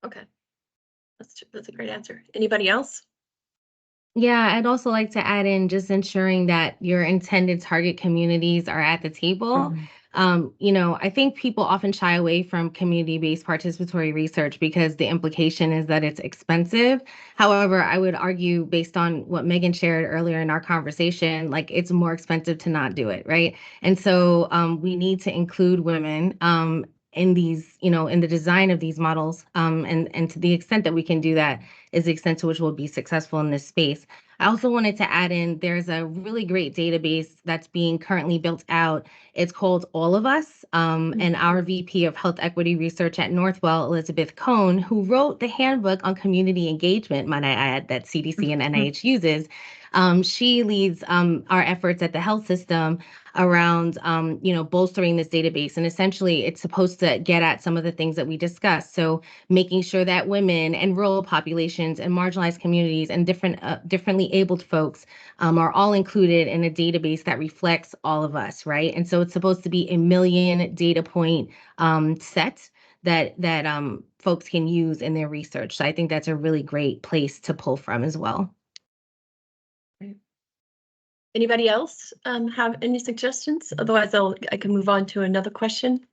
Okay, that's a great answer. Anybody else? Yeah, I'd also like to add in just ensuring that your intended target communities are at the table. I think people often shy away from community-based participatory research because the implication is that it's expensive. However, I would argue, based on what Megan shared earlier in our conversation, like it's more expensive to not do it, right? And so we need to include women in these, in the design of these models. And to the extent that we can do that is the extent to which we'll be successful in this space. I also wanted to add in, there's a really great database that's being currently built out. It's called All of Us. And our VP of Health Equity Research at Northwell, Elizabeth Cohn, who wrote the handbook on community engagement, might I add, that CDC and NIH uses. She leads our efforts at the health system around, bolstering this database. And essentially, it's supposed to get at some of the things that we discussed. So making sure that women and rural populations and marginalized communities and differently abled folks are all included in a database that reflects all of us, right? And so it's supposed to be a 1 million data point set that folks can use in their research. So I think that's a really great place to pull from as well. Anybody else have any suggestions? Otherwise, I can move on to another question.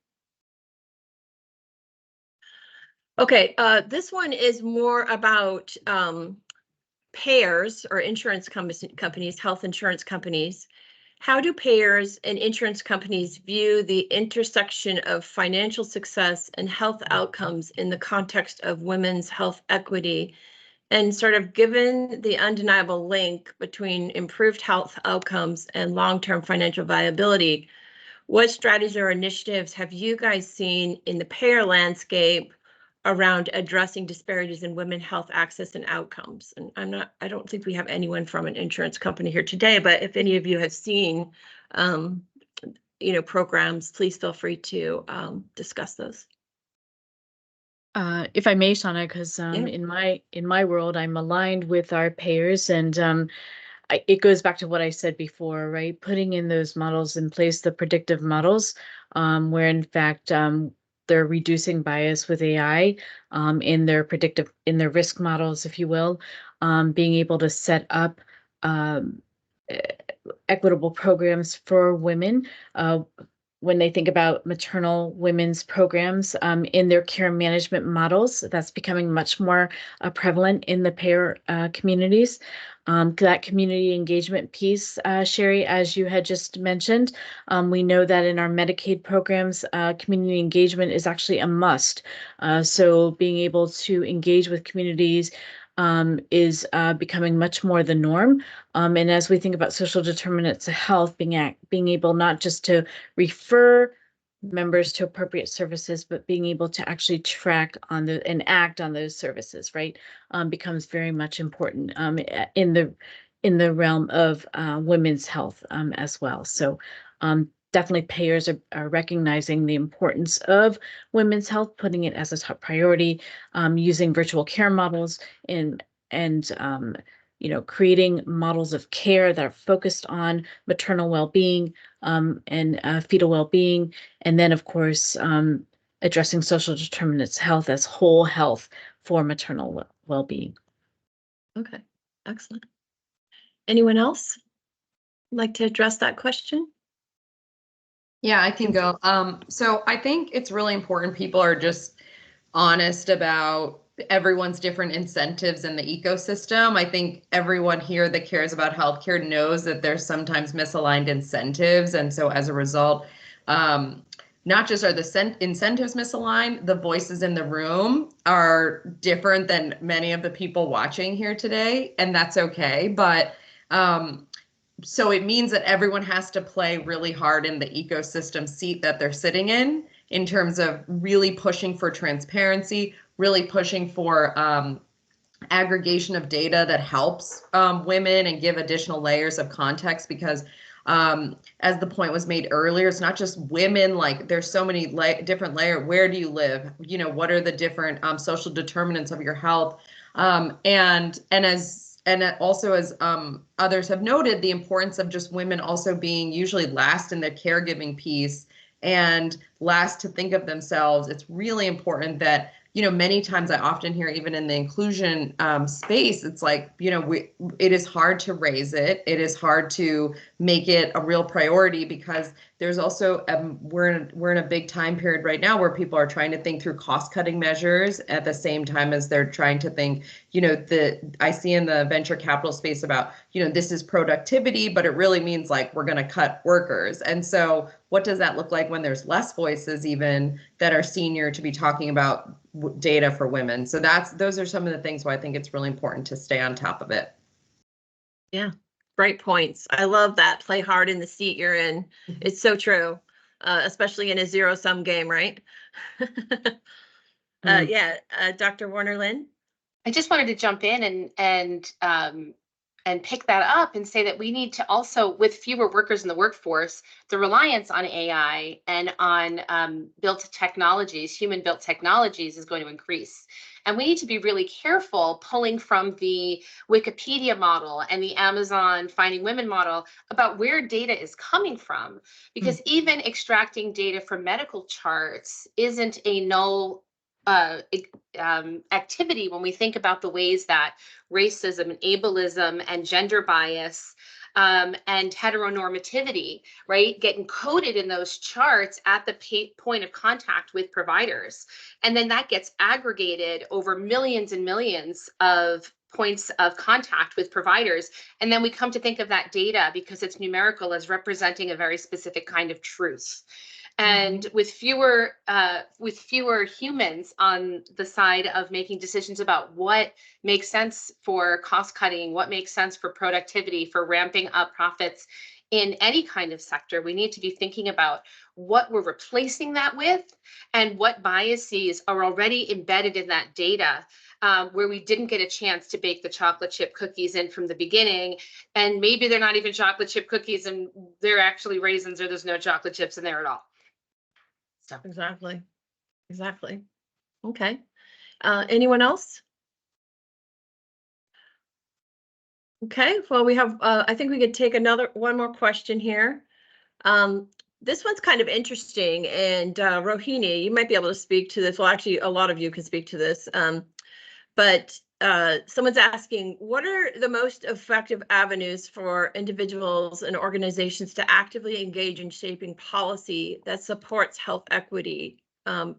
Okay, this one is more about payers or insurance companies, health insurance companies. How do payers and insurance companies view the intersection of financial success and health outcomes in the context of women's health equity? And sort of given the undeniable link between improved health outcomes and long-term financial viability, what strategies or initiatives have you guys seen in the payer landscape around addressing disparities in women's health access and outcomes? And I don't think we have anyone from an insurance company here today, but if any of you have seen, programs, please feel free to discuss those. If I may, Shauna, because in my world, I'm aligned with our payers, and it goes back to what I said before, right? Putting in those models in place, the predictive models, where in fact they're reducing bias with AI in their risk models, if you will, being able to set up equitable programs for women. When they think about maternal women's programs in their care management models, that's becoming much more prevalent in the payer communities. That community engagement piece, Sherry, as you had just mentioned, we know that in our Medicaid programs, community engagement is actually a must. So being able to engage with communities is becoming much more the norm. And as we think about social determinants of health, being able not just to refer members to appropriate services, but being able to actually track on and act on those services, right, becomes very much important in the realm of women's health as well. So definitely payers are recognizing the importance of women's health, putting it as a top priority, using virtual care models and creating models of care that are focused on maternal well-being and fetal well-being, and then of course addressing social determinants of health as whole health for maternal well-being. Okay, excellent. Anyone else like to address that question? Yeah, I can go. So I think it's really important people are just honest about everyone's different incentives in the ecosystem. I think everyone here that cares about healthcare knows that there's sometimes misaligned incentives. And so as a result, not just are the incentives misaligned, the voices in the room are different than many of the people watching here today, and that's okay. But so it means that everyone has to play really hard in the ecosystem seat that they're sitting in terms of really pushing for transparency, really pushing for aggregation of data that helps women and give additional layers of context, because as the point was made earlier, it's not just women, like there's so many different layers. Where do you live? You know, what are the different social determinants of your health? And also, as others have noted, the importance of just women also being usually last in the caregiving piece and last to think of themselves. It's really important that, you know, many times I often hear, even in the inclusion space, it's like, you know, it is hard to raise it. It is hard to make it a real priority, because there's also, we're in a big time period right now where people are trying to think through cost-cutting measures at the same time as they're trying to think, you know, I see in the venture capital space about, you know, this is productivity, but it really means like we're going to cut workers. And so what does that look like when there's less voices even that are senior to be talking about data for women? So those are some of the things why I think it's really important to stay on top of it. Yeah, great points. I love that. Play hard in the seat you're in. It's so true, especially in a zero-sum game, right? Dr. Werner-Lin. I just wanted to jump in and pick that up and say that we need to also, with fewer workers in the workforce, the reliance on AI and on built technologies, human-built technologies, is going to increase. And we need to be really careful pulling from the Wikipedia model and the Amazon Finding Women model about where data is coming from, because even extracting data from medical charts isn't a null activity when we think about the ways that racism and ableism and gender bias and heteronormativity, right, get encoded in those charts at the point of contact with providers. And then that gets aggregated over millions and millions of points of contact with providers. And then we come to think of that data, because it's numerical, as representing a very specific kind of truth. And with fewer humans on the side of making decisions about what makes sense for cost cutting, what makes sense for productivity, for ramping up profits in any kind of sector, we need to be thinking about what we're replacing that with and what biases are already embedded in that data, where we didn't get a chance to bake the chocolate chip cookies in from the beginning. And maybe they're not even chocolate chip cookies and they're actually raisins, or there's no chocolate chips in there at all. So. Exactly. Okay. Anyone else? Okay, well, we have, I think we could take one more question here. This one's kind of interesting, and Rohini, you might be able to speak to this. Well, actually, a lot of you can speak to this. But someone's asking, what are the most effective avenues for individuals and organizations to actively engage in shaping policy that supports health equity,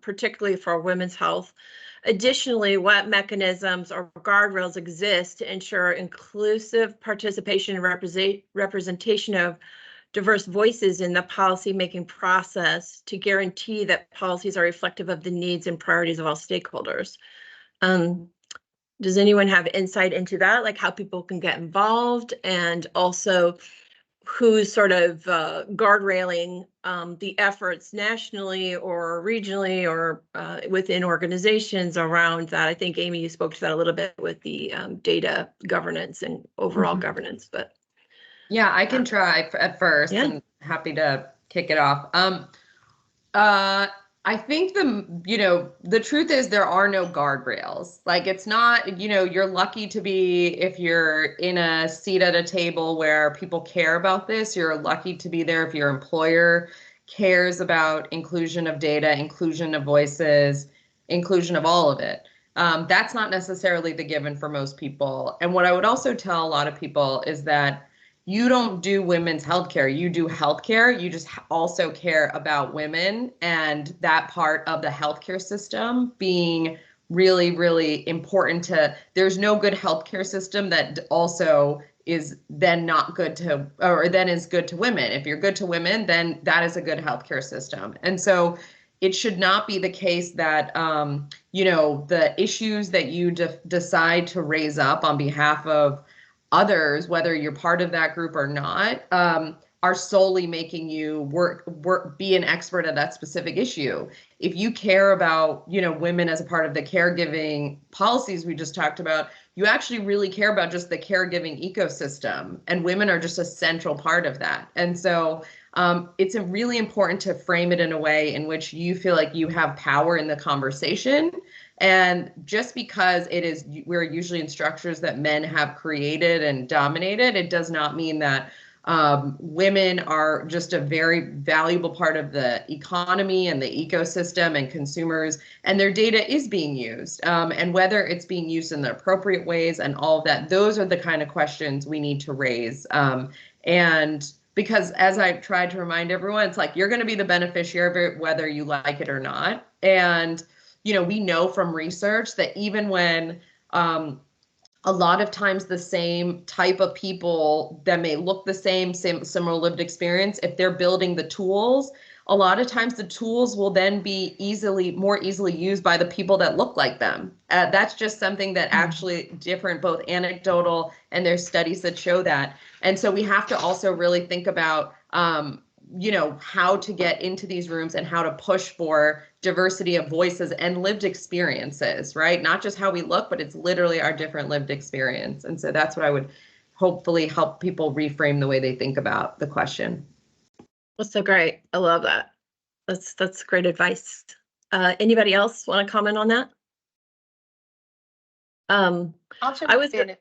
particularly for women's health? Additionally, what mechanisms or guardrails exist to ensure inclusive participation and representation of diverse voices in the policy-making process to guarantee that policies are reflective of the needs and priorities of all stakeholders? Does anyone have insight into that, like how people can get involved, and also who's sort of guardrailing the efforts nationally or regionally or within organizations around that? I think, Amy, you spoke to that a little bit with the data governance and overall governance, but. Yeah, I can try at first, and happy to kick it off. I think the truth is there are no guardrails. Like, it's not, you're lucky to be, if you're in a seat at a table where people care about this, you're lucky to be there if your employer cares about inclusion of data, inclusion of voices, inclusion of all of it. That's not necessarily the given for most people. And what I would also tell a lot of people is that you don't do women's healthcare. You do healthcare. You just also care about women and that part of the healthcare system being really, really important to, there's no good healthcare system that also is then not good to, or then is good to women. If you're good to women, then that is a good healthcare system. And so it should not be the case that, the issues that you decide to raise up on behalf of others, whether you're part of that group or not, are solely making you be an expert at that specific issue. If you care about, women as a part of the caregiving policies we just talked about, you actually really care about just the caregiving ecosystem, and women are just a central part of that. And so it's really important to frame it in a way in which you feel like you have power in the conversation. And just because we're usually in structures that men have created and dominated, it does not mean that women are just a very valuable part of the economy and the ecosystem and consumers, and their data is being used. And whether it's being used in the appropriate ways and all of that, those are the kind of questions we need to raise. And because as I've tried to remind everyone, it's like, you're going to be the beneficiary of it, whether you like it or not. And we know from research that even when a lot of times the same type of people that may look the same similar lived experience, if they're building the tools, a lot of times the tools will then be more easily used by the people that look like them. That's just something that actually different, both anecdotal, and there's studies that show that. And so we have to also really think about how to get into these rooms and how to push for diversity of voices and lived experiences, right? Not just how we look, but it's literally our different lived experience. And so that's what I would hopefully help people reframe the way they think about the question. That's so great. I love that. That's great advice. Anybody else want to comment on that? I'll jump in.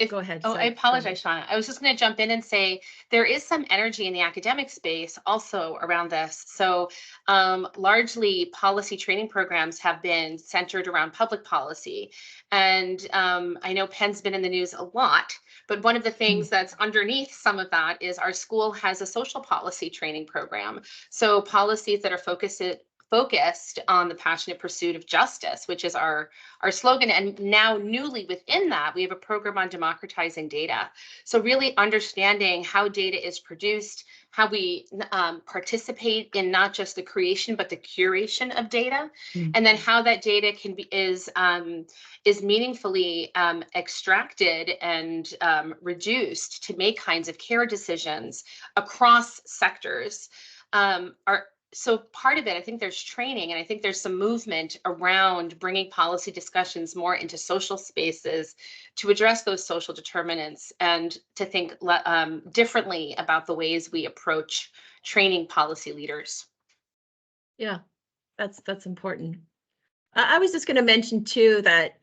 Go ahead. Oh, I apologize, Shauna. I was just going to jump in and say there is some energy in the academic space also around this. So largely policy training programs have been centered around public policy. And I know Penn's been in the news a lot, but one of the things that's underneath some of that is our school has a social policy training program. So policies that are focused on the passionate pursuit of justice, which is our slogan. And now newly within that, we have a program on democratizing data. So really understanding how data is produced, how we participate in not just the creation, but the curation of data, and then how that data is meaningfully extracted and reduced to make kinds of care decisions across sectors. So part of it, I think there's training, and I think there's some movement around bringing policy discussions more into social spaces to address those social determinants and to think differently about the ways we approach training policy leaders. Yeah, that's important. I was just going to mention too that,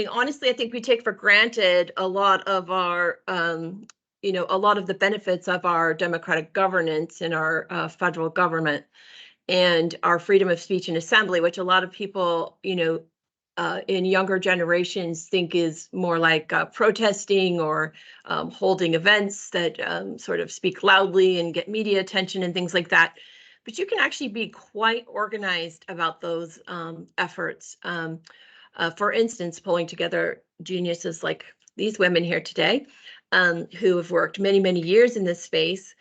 honestly, I think we take for granted a lot of our a lot of the benefits of our democratic governance in our federal government and our freedom of speech and assembly, which a lot of people, in younger generations think is more like protesting or holding events that sort of speak loudly and get media attention and things like that. But you can actually be quite organized about those efforts. For instance, pulling together geniuses like these women here today, who have worked many, many years in this space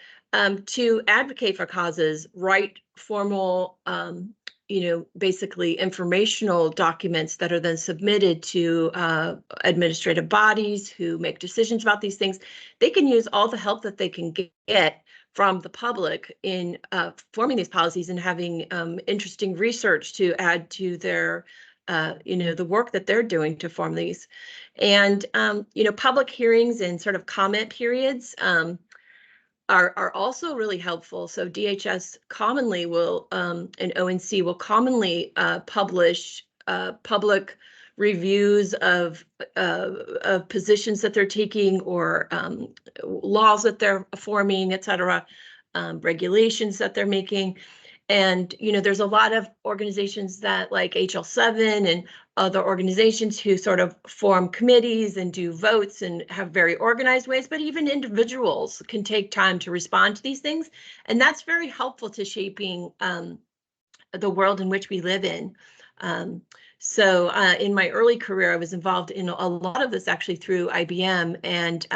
to advocate for causes, write formal, basically informational documents that are then submitted to administrative bodies who make decisions about these things. They can use all the help that they can get from the public in forming these policies and having interesting research to add to their the work that they're doing to form these. And, public hearings and sort of comment periods are also really helpful. So DHS commonly will, and ONC will commonly publish public reviews of positions that they're taking or laws that they're forming, et cetera, regulations that they're making. And, you know, there's a lot of organizations that like HL7 and other organizations who sort of form committees and do votes and have very organized ways, but even individuals can take time to respond to these things. And that's very helpful to shaping the world in which we live in. So in my early career, I was involved in a lot of this actually through IBM, and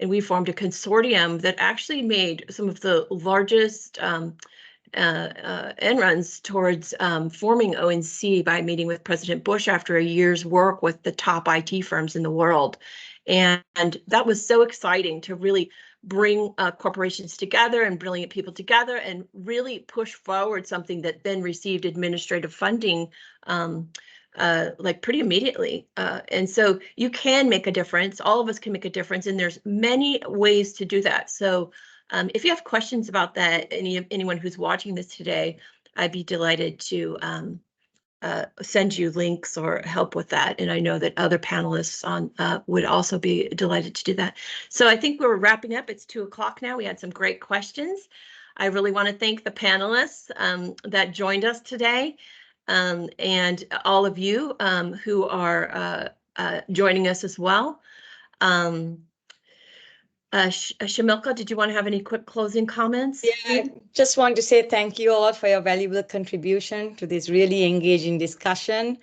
we formed a consortium that actually made some of the largest end runs towards forming ONC by meeting with President Bush after a year's work with the top IT firms in the world. And that was so exciting to really bring corporations together and brilliant people together and really push forward something that then received administrative funding like pretty immediately. And so you can make a difference. All of us can make a difference, and there's many ways to do that. So if you have questions about that, anyone who's watching this today, I'd be delighted to send you links or help with that. And I know that other panelists on would also be delighted to do that. So I think we're wrapping up. It's 2 o'clock now. We had some great questions. I really want to thank the panelists that joined us today, and all of you who are joining us as well. Shamilka, did you want to have any quick closing comments? Yeah, I just want to say thank you all for your valuable contribution to this really engaging discussion,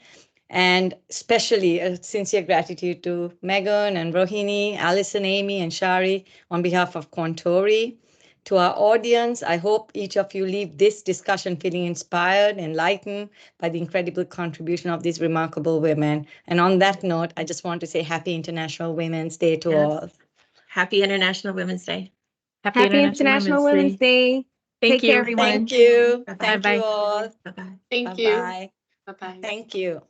and especially a sincere gratitude to Megan and Rohini, Allison, Amy, and Shari on behalf of Quantori. To our audience, I hope each of you leave this discussion feeling inspired, enlightened by the incredible contribution of these remarkable women. And on that note, I just want to say Happy International Women's Day to all. Happy International Women's Day. Happy International Women's Day. Thank Take you. care, everyone. Thank you. Bye-bye. Thank you all. Bye-bye. Thank you. Bye-bye. Bye-bye. Thank you.